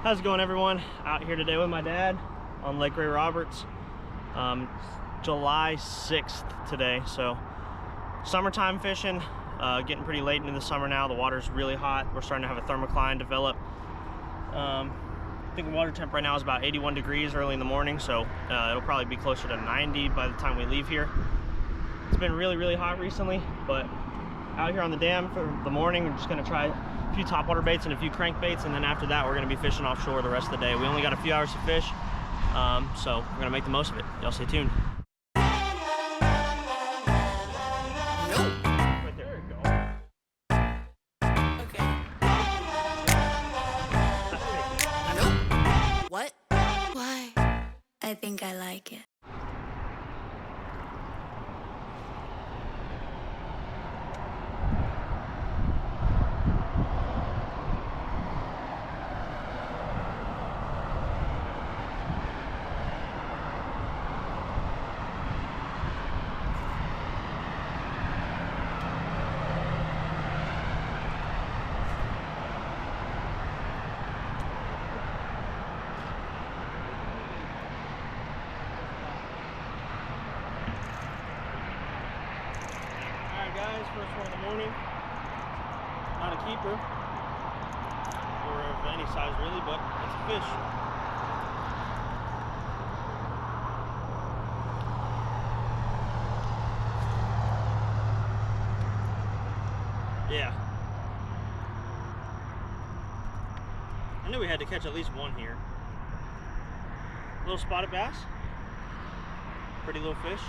How's it going, everyone? Out here today with my dad on Lake Ray Roberts. July 6th today, so summertime fishing. Getting pretty late into the summer now. The water's really hot. We're starting to have a thermocline develop. I think the water temp right now is about 81 degrees early in the morning, so it'll probably be closer to 90 by the time we leave here. It's been really hot recently, but out here on the dam for the morning, we're just gonna try a few topwater baits and a few crankbaits, and then after that we're gonna be fishing offshore the rest of the day. We only got a few hours to fish, so we're gonna make the most of it. Y'all stay tuned. Right there you go. Okay. What? Why? I think I like it. Guys, first one in the morning. Not a keeper, or of any size really, but it's a fish. Yeah. I knew we had to catch at least one here. Little spotted bass. Pretty little fish.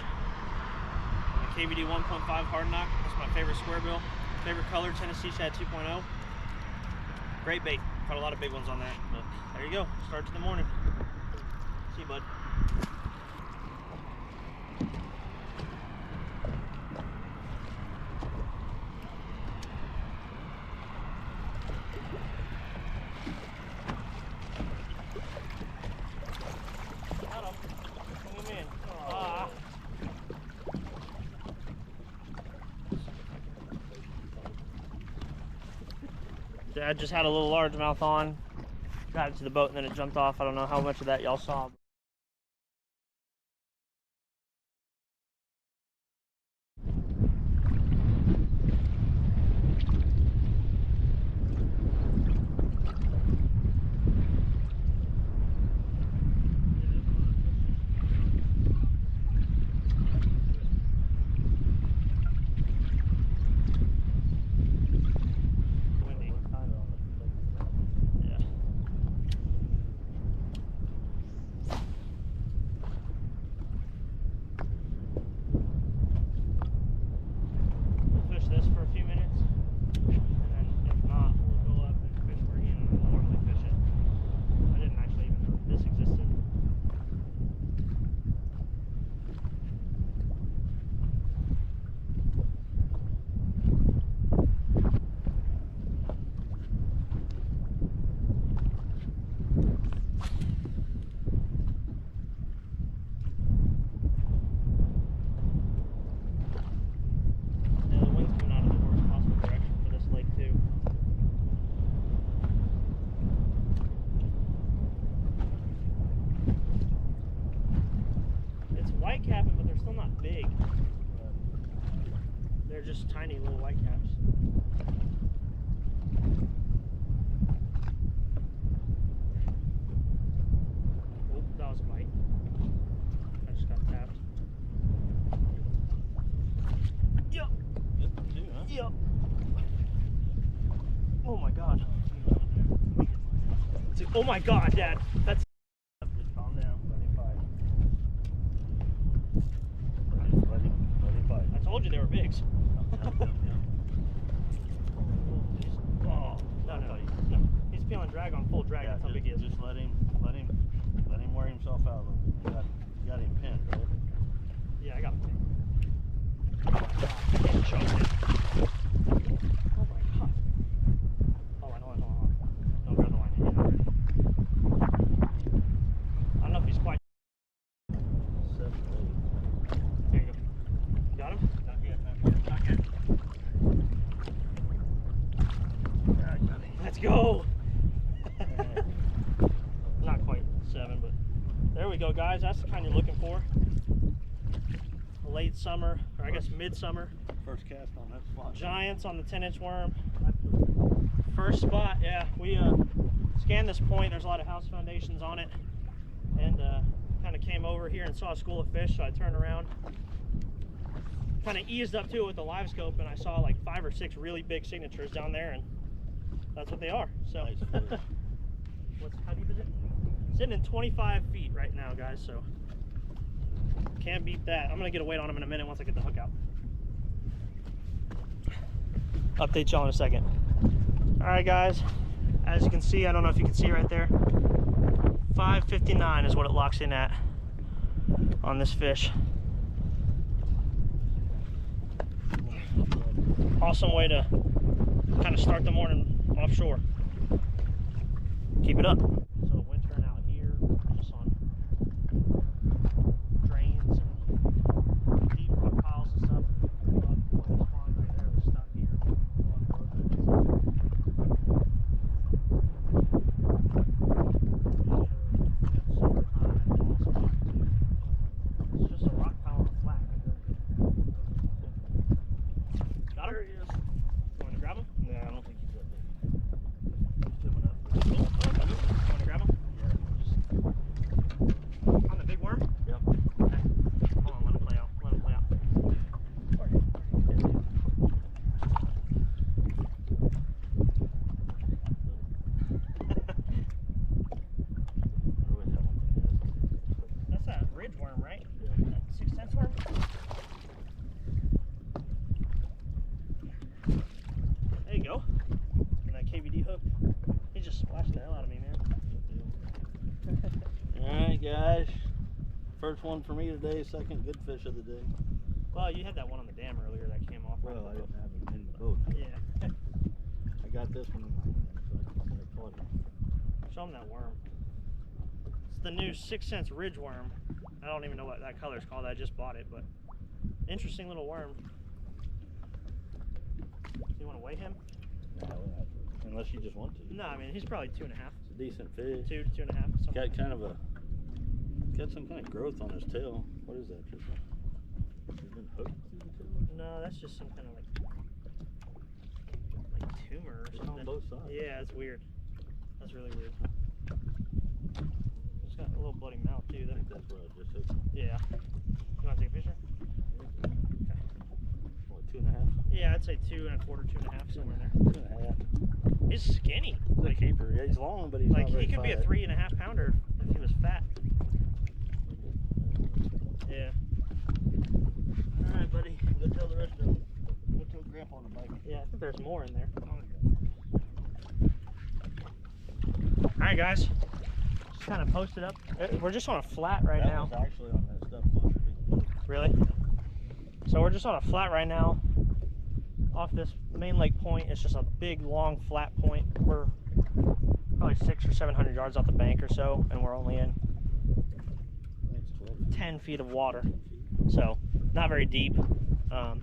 KVD 1.5 hard knock. That's my favorite square bill. Favorite color, Tennessee Shad 2.0. Great bait. Caught a lot of big ones on that. But there you go. Start to the morning. See you, bud. Got him. Bring him in. Ah. Dad just had a little largemouth on, got it to the boat, and then it jumped off. I don't know how much of that y'all saw. Whitecapping, but they're still not big. They're just tiny little whitecaps. Oh, that was a bite. I just got tapped. Yup. Yup. Oh my god. Oh my god, Dad. That's. Calm down. Let him fight. Let him fight. I told you they were bigs. Oh, no. He's feeling drag on full drag. Yeah, that's how big he is. Just let him wear himself out of them. You got him pinned, right? Yeah, I got him pinned. Choked it. Oh my god. Hold on. Don't grab the line yet. I don't know if he's quite. 7, 8. There you go. Got him? Not yet. Let's go. we go, guys. That's the kind you're looking for. Late summer, or I guess midsummer. First cast on that spot. Giants on the 10-inch worm. First spot, yeah. We scanned this point. There's a lot of house foundations on it, and kind of came over here and saw a school of fish. So I turned around, kind of eased up to it with the live scope, and I saw like 5 or 6 really big signatures down there, and that's what they are. So, Nice fish. how deep is it? Sitting in 25 feet right now, guys. So can't beat that. I'm gonna get a weight on them in a minute once I get the hook out. Update y'all in a second. All right, guys. As you can see, I don't know if you can see right there. 559 is what it locks in at on this fish. Awesome way to kind of start the morning offshore. Keep it up. So the wind turn out here, just on drains and deep rock piles and stuff. Right there, we're stuck here. It's just a rock pile on the flat. Got him? There he is. You want to grab him? Yeah, I don't think he's that big. He's coming up. You want to grab him? Yeah. On the big worm? Yep. Okay. Hold on, let him play out. Let him play out. That's that ridge worm, right? Yeah. That 6 cents worm? There you go. And that KVD hook. He just splashed the hell out of me, man. Alright, guys. First one for me today, second good fish of the day. Well, you had that one on the dam earlier that came off. Well, I didn't have it in the boat. Yeah. I got this one in my hand, so I caught it. Show him that worm. It's the new 6 cents ridge worm. I don't even know what that color is called. I just bought it, but interesting little worm. Do you want to weigh him? No, unless you just want to. No, I mean he's probably 2.5. It's a decent fish. 2 to 2.5. Something. Got kind of got some kind of growth on his tail. What is that, Tristan? Has it been hooked through the tail? No, that's just some kind of like tumor or It's something. on both sides. Yeah, it's weird. That's really weird. It's got a little bloody mouth too. I think that's what I just hooked. Yeah. You want to take a picture? Okay. What, 2.5? Yeah, I'd say 2 1/4, 2.5, somewhere in there. 2.5. He's skinny. He's a keeper. Yeah, he's long, but he's Like not very he could be a fat. 3.5 pounder if he was fat. Yeah. All right, buddy. Go tell the rest of them. Go tell Grandpa on the bike. Yeah, I think there's more in there. Oh, yeah. Alright guys, just kind of posted up. We're just on a flat right now. That was actually on that stuff closer to the boat. Really? So we're just on a flat right now off this main lake point. It's just a big long flat point. We're probably 600 or 700 yards off the bank or so, and we're only in I think it's 12. 10 feet of water, so not very deep. And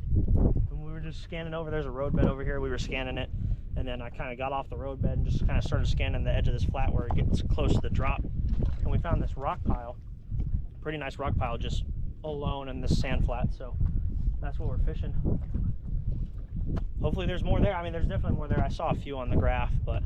we were just scanning over. There's a roadbed over here. We were scanning it, and then I kind of got off the roadbed and just kind of started scanning the edge of this flat where it gets close to the drop, and we found this rock pile. Pretty nice rock pile just alone in this sand flat, so that's what we're fishing. Hopefully there's more there. I mean, there's definitely more there. I saw a few on the graph, but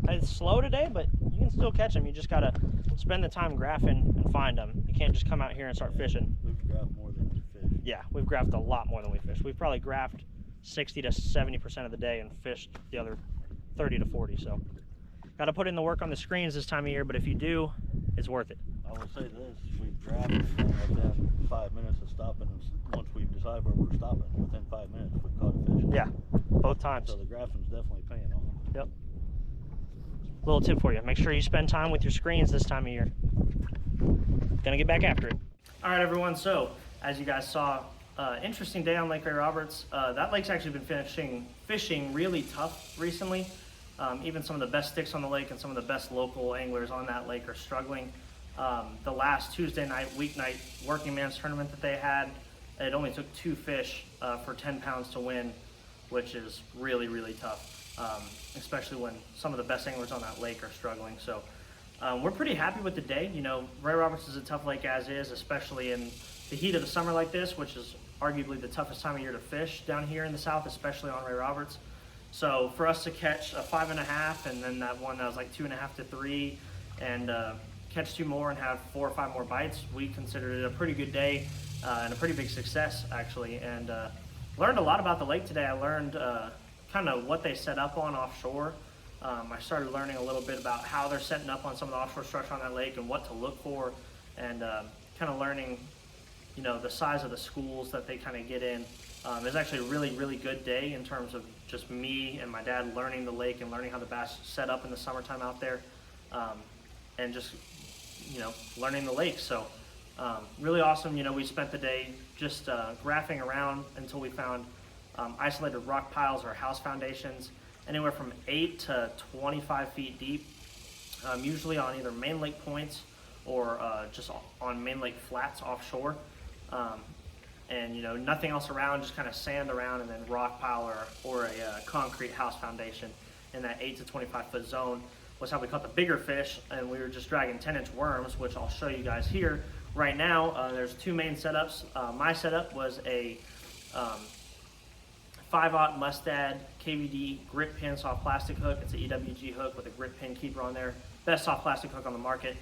it's slow today, but you can still catch them. You just gotta spend the time graphing and find them. You can't just come out here and start fishing. We've graphed more than we fish. Yeah, we've graphed a lot more than we fished. We've probably graphed 60 to 70% of the day and fished the other 30 to 40. So got to put in the work on the screens this time of year, but if you do, it's worth it. I will say this, we've graphed within 5 minutes of stopping. Once we decide where we're stopping, within 5 minutes we've caught a fish. Yeah, both times. So the graphing's definitely paying off. Yep. Little tip for you, make sure you spend time with your screens this time of year. Gonna get back after it. All right, everyone, so as you guys saw, interesting day on Lake Ray Roberts. That lake's actually been fishing really tough recently. Even some of the best sticks on the lake and some of the best local anglers on that lake are struggling. The last Tuesday night, weeknight working man's tournament that they had, it only took 2 fish for 10 pounds to win, which is really, really tough, especially when some of the best anglers on that lake are struggling. So we're pretty happy with the day. You know, Ray Roberts is a tough lake as is, especially in the heat of the summer like this, which is arguably the toughest time of year to fish down here in the south, especially on Ray Roberts. So for us to catch a 5.5 and then that one that was like 2.5 to 3 and catch 2 more and have 4 or 5 more bites, we considered it a pretty good day and a pretty big success actually. And learned a lot about the lake today. I learned kind of what they set up on offshore. I started learning a little bit about how they're setting up on some of the offshore structure on that lake and what to look for, and kind of learning, you know, the size of the schools that they kind of get in. It was actually a really, really good day in terms of just me and my dad learning the lake and learning how the bass set up in the summertime out there, and just, you know, learning the lake. So really awesome. You know, we spent the day just graphing around until we found isolated rock piles or house foundations anywhere from 8 to 25 feet deep, usually on either main lake points or just on main lake flats offshore. And you know, nothing else around, just kind of sand around, and then rock pile or a concrete house foundation in that 8 to 25 foot zone was how we caught the bigger fish. And we were just dragging 10-inch worms, which I'll show you guys here. Right now, there's 2 main setups. My setup was a 5/0 Mustad KVD grip pin soft plastic hook. It's an EWG hook with a grip pin keeper on there. Best soft plastic hook on the market.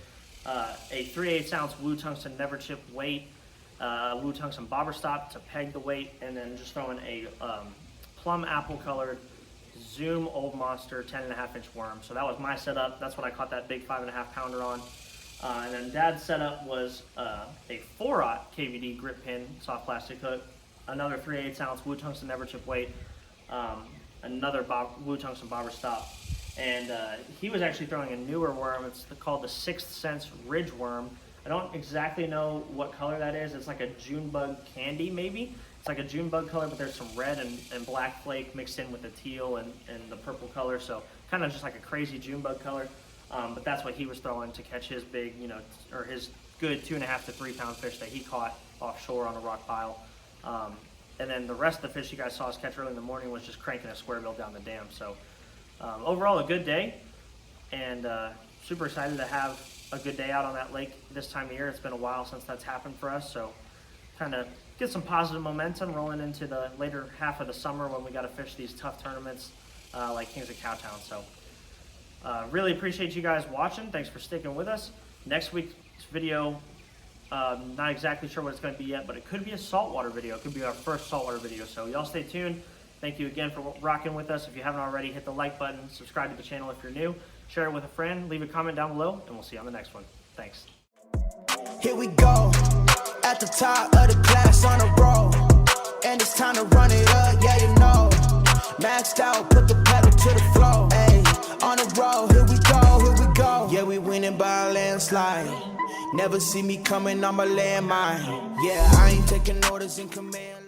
A 3/8 ounce Woo Tungsten never chip weight, Woo Tungsten bobber stop to peg the weight, and then just throwing a plum apple colored Zoom Old Monster 10.5 inch worm. So that was my setup. That's what I caught that big 5.5 pounder on. And then Dad's setup was a 4/0 KVD grip pin soft plastic hook, another 3/8 ounce Woo Tungsten never chip weight, another Woo Tungsten bobber stop, and he was actually throwing a newer worm. It's called the Sixth Sense Ridge Worm. I don't exactly know what color that is. It's like a June bug candy, maybe. It's like a June bug color, but there's some red and black flake mixed in with the teal and the purple color, so kind of just like a crazy June bug color. But that's what he was throwing to catch his big, you know, or his good 2.5 to 3 pound fish that he caught offshore on a rock pile. And then the rest of the fish you guys saw us catch early in the morning was just cranking a square bill down the dam. So overall, a good day, and super excited to have a good day out on that lake this time of year. It's been a while since that's happened for us, so kind of get some positive momentum rolling into the later half of the summer when we got to fish these tough tournaments like Kings of Cowtown. So really appreciate you guys watching. Thanks for sticking with us. Next week's video, not exactly sure what it's going to be yet, but it could be a saltwater video. It could be our first saltwater video. So y'all stay tuned. Thank you again for rocking with us. If you haven't already, hit the like button, subscribe to the channel if you're new, share it with a friend, leave a comment down below, and we'll see you on the next one. Thanks. Here we go, at the top of the class on a roll, and it's time to run it up, yeah, you know. Maxed out, put the pedal to the floor, ayy, on the road, here we go, yeah, we winning by a landslide. Never see me coming on my landmine. Yeah, I ain't taking orders in command.